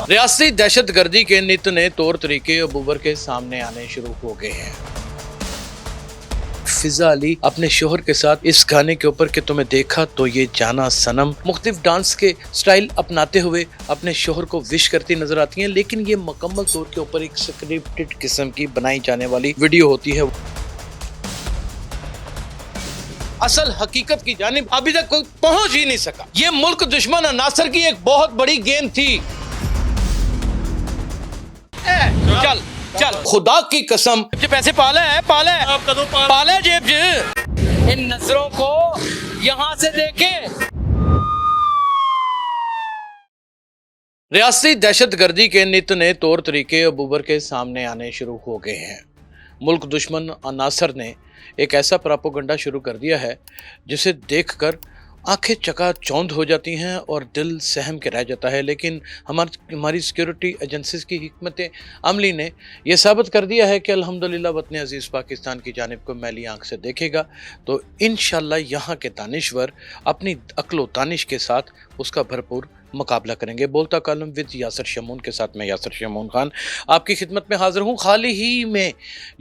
रियासती दहशतगर्दी के नित नए तौर तरीके अब उभर के सामने आने शुरू हो गए हैं। फिजा अली अपने शोहर के साथ इस गाने के ऊपर कि तुम्हें देखा तो ये जाना सनम मुख्तलिफ डांस के स्टाइल अपनाते हुए अपने शोहर को विश करती नजर आती हैं, लेकिन ये मुकम्मल तौर के ऊपर एक स्क्रिप्टेड किस्म की बनाई जाने वाली वीडियो होती है। असल हकीकत की जानिब अभी तक कोई पहुंच ही नहीं सका। ये मुल्क दुश्मन अनासर की एक बहुत बड़ी गेम थी। चल चल खुदा की कसम पैसे पाले जेब इन नजरों को यहां से देखे। रियासती दहशतगर्दी के नित नए तौर तरीके अब उभर के सामने आने शुरू हो गए हैं। मुल्क दुश्मन अनासर ने एक ऐसा प्रोपेगेंडा शुरू कर दिया है जिसे देखकर आंखें चकाचौंध हो जाती हैं और दिल सहम के रह जाता है। लेकिन हमारी सिक्योरिटी एजेंसीज की हिकमत अमली ने यह साबित कर दिया है कि अल्हम्दुलिल्लाह वतन अजीज़ पाकिस्तान की जानिब को मैली आंख से देखेगा तो इंशाल्लाह यहाँ के दानिश्वर अपनी अक्ल व दानिश के साथ उसका भरपूर मुकाबला करेंगे। बोलता कॉलम विद यासर शमून के साथ मैं यासर शमून खान आपकी खिदमत में हाजिर हूँ। हाल ही में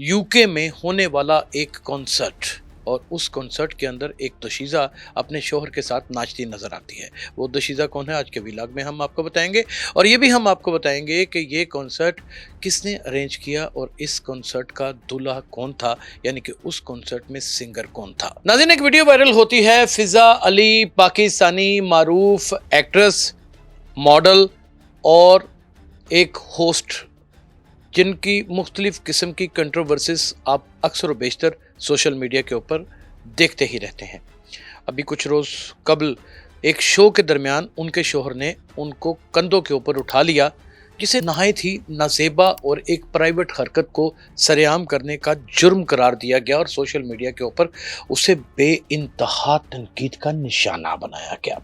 यूके में होने वाला एक कॉन्सर्ट और उस कॉन्सर्ट के अंदर एक दोशीज़ा अपने शोहर के साथ नाचती नज़र आती है। वो दोशीज़ा कौन है आज के व्लॉग में हम आपको बताएंगे और ये भी हम आपको बताएंगे कि ये कॉन्सर्ट किसने अरेंज किया और इस कॉन्सर्ट का दूल्हा कौन था, यानी कि उस कॉन्सर्ट में सिंगर कौन था। नाज़रीन, एक वीडियो वायरल होती है। फिजा अली पाकिस्तानी मारूफ एक्ट्रेस, मॉडल और एक होस्ट जिनकी मुख्तलिफ किस्म की कंट्रोवर्सीज आप अक्सर व बेशतर सोशल मीडिया के ऊपर देखते ही रहते हैं। अभी कुछ रोज़ कबल एक शो के दरमियान उनके शोहर ने उनको कंधों के ऊपर उठा लिया, जिसे नहायत ही नाज़ेबा और एक प्राइवेट हरकत को सरेआम करने का जुर्म करार दिया गया और सोशल मीडिया के ऊपर उसे बेइंतहा तनकीद का निशाना बनाया गया।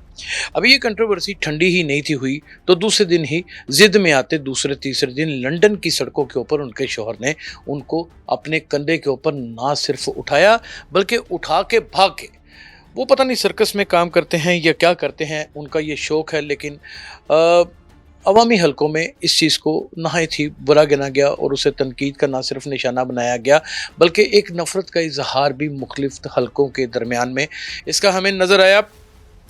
अभी ये कंट्रोवर्सी ठंडी ही नहीं थी हुई तो दूसरे दिन ही जिद में आते दूसरे तीसरे दिन लंदन की सड़कों के ऊपर उनके शोहर ने उनको अपने कंधे के ऊपर ना सिर्फ उठाया बल्कि उठा के भागे। वो पता नहीं सर्कस में काम करते हैं या क्या करते हैं, उनका ये शौक है, लेकिन अवामी हलकों में इस चीज़ को नहायत ही बुरा गिना गया और उसे तनकीद का ना सिर्फ निशाना बनाया गया बल्कि एक नफ़रत का इजहार भी मुख्तलिफ हलकों के दरमियान में इसका हमें नज़र आया।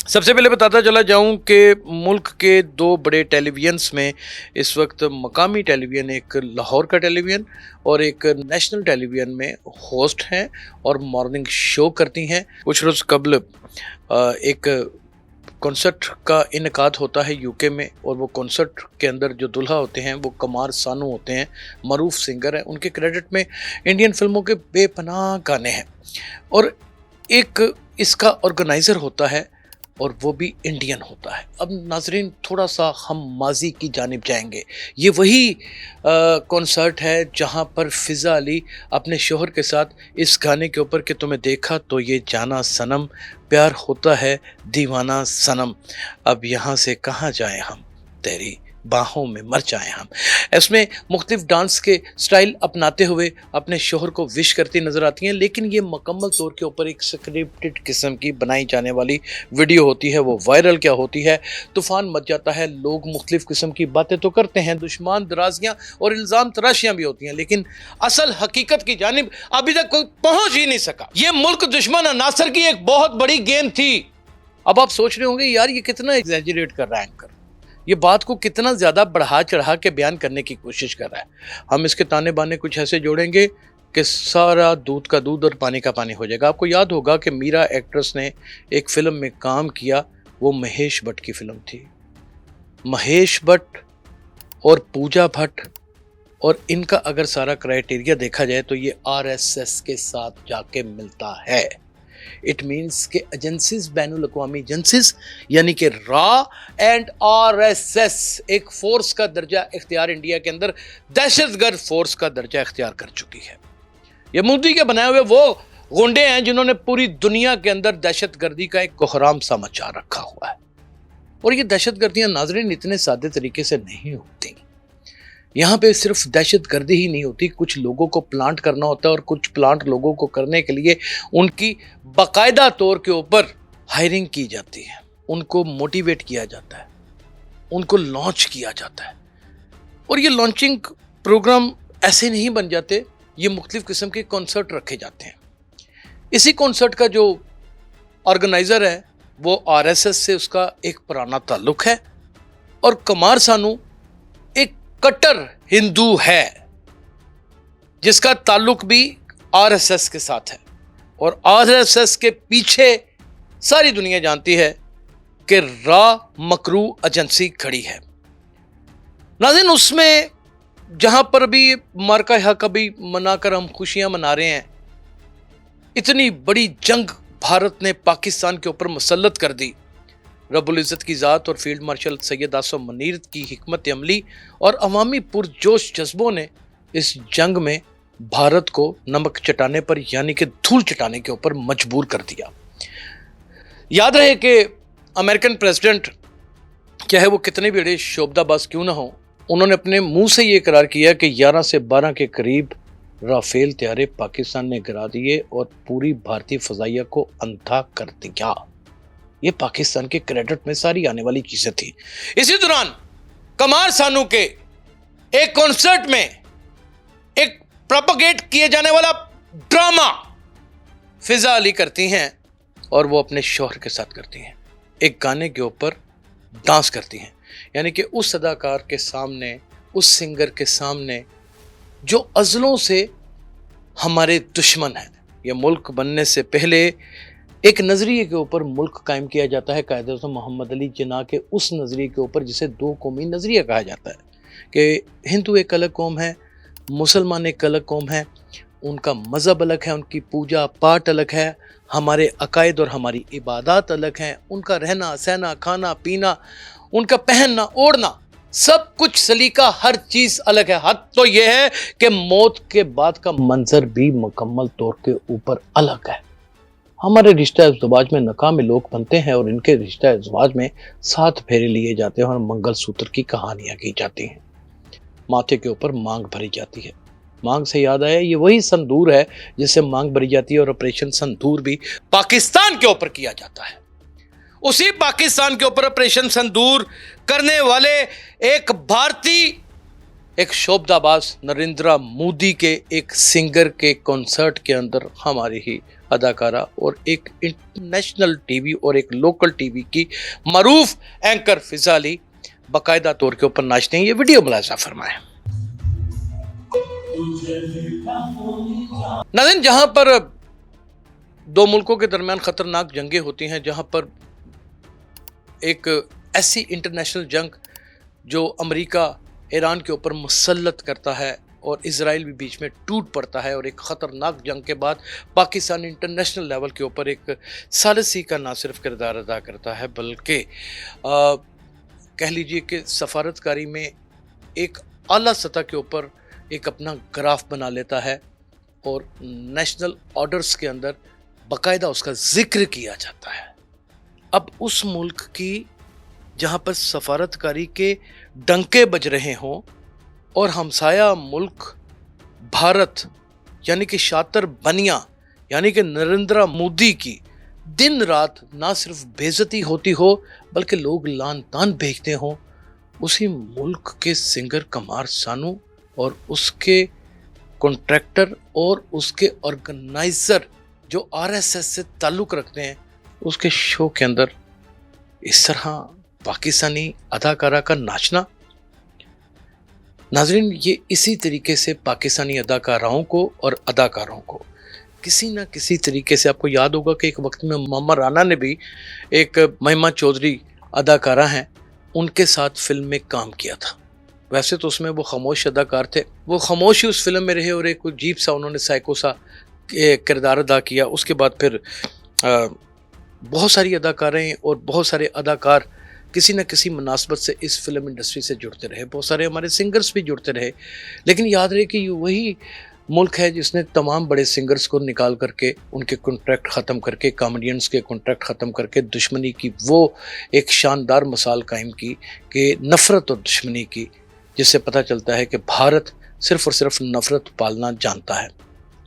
सबसे पहले बताता चला जाऊं कि मुल्क के दो बड़े टेलीविजन्स में इस वक्त मकामी टेलीविज़न, एक लाहौर का टेलीविज़न और एक नेशनल टेलीविज़न में होस्ट हैं और मॉर्निंग शो करती हैं। कुछ रोज़ कबल एक कॉन्सर्ट का इनकाद होता है यूके में और वो कॉन्सर्ट के अंदर जो दुल्हा होते हैं वो कमार सानू होते हैं, मरूफ सिंगर हैं। उनके क्रेडिट में इंडियन फिल्मों के बेपनाह गाने हैं और एक इसका ऑर्गेनाइज़र होता है और वो भी इंडियन होता है। अब नाजरीन, थोड़ा सा हम माजी की जानिब जाएंगे। ये वही कॉन्सर्ट है जहाँ पर फिजा अली अपने शोहर के साथ इस गाने के ऊपर कि तुम्हें देखा तो ये जाना सनम, प्यार होता है दीवाना सनम, अब यहाँ से कहाँ जाए हम, तेरी बाहों में मर जाए हम। इसमें मुख्तलिफ डांस के स्टाइल अपनाते हुए अपने शोहर को विश करती नज़र आती हैं, लेकिन ये मुकम्मल तौर के ऊपर एक स्क्रिप्टेड किस्म की बनाई जाने वाली वीडियो होती है। वो वायरल क्या होती है, तूफ़ान मच जाता है, लोग मुख्तलिफ किस्म की बातें तो करते हैं, दुश्मन दराजियाँ और इल्ज़ाम तराशियाँ भी होती हैं, लेकिन असल हकीकत की जानिब अभी तक कोई पहुँच ही नहीं सका। ये मुल्क दुश्मन अनासर की एक बहुत बड़ी गेम थी। अब आप सोच रहे होंगे यार ये कितना एग्जैजरेट कर रहा है एंकर, ये बात को कितना ज़्यादा बढ़ा चढ़ा के बयान करने की कोशिश कर रहा है। हम इसके ताने बाने कुछ ऐसे जोड़ेंगे कि सारा दूध का दूध और पानी का पानी हो जाएगा। आपको याद होगा कि मीरा एक्ट्रेस ने एक फ़िल्म में काम किया, वो महेश भट्ट की फ़िल्म थी। महेश भट्ट और पूजा भट्ट और इनका अगर सारा क्राइटेरिया देखा जाए तो ये RSS के साथ जाके मिलता है। इट मीन्स के एजेंसीज, बैनुल अक़वामी एजेंसीज, यानी कि रॉ एंड RSS एक फोर्स का दर्जा इख्तियार इंडिया के अंदर दहशतगर्द फोर्स का दर्जा इख्तियार कर चुकी है। ये मोदी के बनाए हुए वो गुंडे हैं जिन्होंने पूरी दुनिया के अंदर दहशतगर्दी का एक कोहराम सा मचा रखा हुआ है। और ये दहशतगर्दियां नाज़रीन इतने सादे तरीके से नहीं होती। यहाँ पे सिर्फ दहशतगर्दी ही नहीं होती, कुछ लोगों को प्लांट करना होता है और कुछ प्लांट लोगों को करने के लिए उनकी बाकायदा तौर के ऊपर हायरिंग की जाती है, उनको मोटिवेट किया जाता है। उनको लॉन्च किया जाता है। और ये लॉन्चिंग प्रोग्राम ऐसे नहीं बन जाते, ये मुख्तलिफ किस्म के कॉन्सर्ट रखे जाते हैं। इसी कॉन्सर्ट का जो ऑर्गेनाइजर है वो आरएसएस से उसका एक पुराना ताल्लुक है, और कुमार सानू एक कट्टर हिंदू है जिसका ताल्लुक भी आरएसएस के साथ है, और आरएसएस के पीछे सारी दुनिया जानती है कि रा मकरू एजेंसी खड़ी है। नाज़रीन, उसमें जहां पर भी मार्का हक अभी मनाकर हम खुशियां मना रहे हैं, इतनी बड़ी जंग भारत ने पाकिस्तान के ऊपर मुसल्लत कर दी। रब्बुल इज़्ज़त की ज़ात और फील्ड मार्शल सैयद आसिम मुनीर की हिकमत अमली और अवामी पुरजोश जज्बों ने इस जंग में भारत को नमक चटाने पर, यानी कि धूल चटाने के ऊपर मजबूर कर दिया। याद रहे कि अमेरिकन प्रेसिडेंट, चाहे वो कितने भी बड़े शोबदाबाज क्यों ना हो, उन्होंने अपने मुंह से ये इकरार किया कि 11 से 12 के करीब राफेल तैयारे पाकिस्तान ने गिरा दिए और पूरी भारतीय फजाइया को अंधा कर दिया। ये पाकिस्तान के क्रेडिट में सारी आने वाली चीजें थी। इसी दौरान कुमार सानू के एक कॉन्सर्ट में एक प्रोपेगेट किए जाने वाला ड्रामा फिजा अली करती हैं, और वो अपने शौहर के साथ करती हैं। एक गाने के ऊपर डांस करती हैं, यानी कि उस अदाकार के सामने, उस सिंगर के सामने जो अज़लों से हमारे दुश्मन हैं। यह मुल्क बनने से पहले एक नज़रिए के ऊपर मुल्क कायम किया जाता है, कायदे मोहम्मद अली जिन्ना के उस नज़रिए के ऊपर जिसे दो कौमी नज़रिया कहा जाता है कि हिंदू एक अलग कौम है, मुसलमान एक अलग कौम है, उनका मज़हब अलग है, उनकी पूजा पाठ अलग है, हमारे अकायद और हमारी इबादत अलग हैं, उनका रहना सहना, खाना पीना, उनका पहनना ओढ़ना, सब कुछ सलीका, हर चीज़ अलग है। हद तो यह है कि मौत के बाद का मंजर भी मुकम्मल तौर के ऊपर अलग है। हमारे रिश्ता इज़्दिवाज में नकामे लोग बनते हैं और इनके रिश्ता इज़्दिवाज में 7 फेरे लिए जाते हैं और मंगलसूत्र की कहानियाँ की जाती हैं। माथे के ऊपर मांग भरी जाती है। मांग से याद आया, ये वही संदूर है जिससे मांग भरी जाती है, और ऑपरेशन संदूर भी पाकिस्तान के ऊपर किया जाता है। उसी पाकिस्तान के ऊपर ऑपरेशन संदूर करने वाले एक भारतीय, एक शोबदाबाज नरेंद्र मोदी के एक सिंगर के कॉन्सर्ट के अंदर हमारी ही अदाकारा और एक इंटरनेशनल टीवी और एक लोकल टीवी की मरूफ एंकर फिजा अली बाकायदा तौर के ऊपर नाचते हैं। ये वीडियो मुलाजा फरमाएं। नाज़रीन, जहां पर दो मुल्कों के दरमियान खतरनाक जंगें होती हैं, जहां पर एक ऐसी इंटरनेशनल जंग जो अमेरिका ईरान के ऊपर मुसल्लत करता है और इजराइल भी बीच में टूट पड़ता है, और एक ख़तरनाक जंग के बाद पाकिस्तान इंटरनेशनल लेवल के ऊपर एक सालिसी का ना सिर्फ किरदार अदा करता है बल्कि कह लीजिए कि सफारतकारी में एक आला सतह के ऊपर एक अपना ग्राफ बना लेता है, और नेशनल ऑर्डर्स के अंदर बाकायदा उसका जिक्र किया जाता है। अब उस मुल्क की जहाँ पर सफारतकारी के डंके बज रहे हों और हमसाया मुल्क भारत यानी कि शातिर बनिया यानी कि नरेंद्र मोदी की दिन रात ना सिर्फ बेइज्जती होती हो बल्कि लोग लान तान भेजते हों, उसी मुल्क के सिंगर कुमार सानू और उसके कॉन्ट्रैक्टर और उसके ऑर्गेनाइजर जो आरएसएस से ताल्लुक़ रखते हैं, उसके शो के अंदर इस तरह पाकिस्तानी अदाकारा का नाचना। नाजरीन, ये इसी तरीके से पाकिस्तानी अदाकाराओं को और अदाकारों को किसी ना किसी तरीके से, आपको याद होगा कि एक वक्त में मोहम्मद राना ने भी, एक महिमा चौधरी अदाकारा हैं, उनके साथ फिल्म में काम किया था। वैसे तो उसमें वो खामोश अदाकार थे, वो खामोश ही उस फिल्म में रहे और एक अजीब सा उन्होंने साइको सा किरदार अदा किया। उसके बाद फिर बहुत सारी अदाकारें और बहुत सारे अदाकार किसी न किसी मुनासबत से इस फिल्म इंडस्ट्री से जुड़ते रहे, बहुत सारे हमारे सिंगर्स भी जुड़ते रहे। लेकिन याद रहे कि ये वही मुल्क है जिसने तमाम बड़े सिंगर्स को निकाल करके उनके कॉन्ट्रैक्ट ख़त्म करके, कॉमेडियंस के कॉन्ट्रैक्ट ख़त्म करके दुश्मनी की वो एक शानदार मिसाल कायम की कि नफ़रत और दुश्मनी की, जिससे पता चलता है कि भारत सिर्फ़ और सिर्फ नफ़रत पालना जानता है।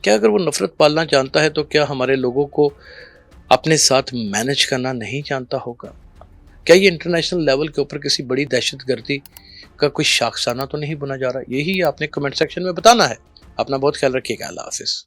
क्या अगर वो नफ़रत पालना जानता है तो क्या हमारे लोगों को अपने साथ मैनेज करना नहीं जानता होगा? क्या ये इंटरनेशनल लेवल के ऊपर किसी बड़ी दहशतगर्दी का कोई शाखसाना तो नहीं बुना जा रहा? यही आपने कमेंट सेक्शन में बताना है। अपना बहुत ख्याल रखिएगा। अल्लाह हाफिज़।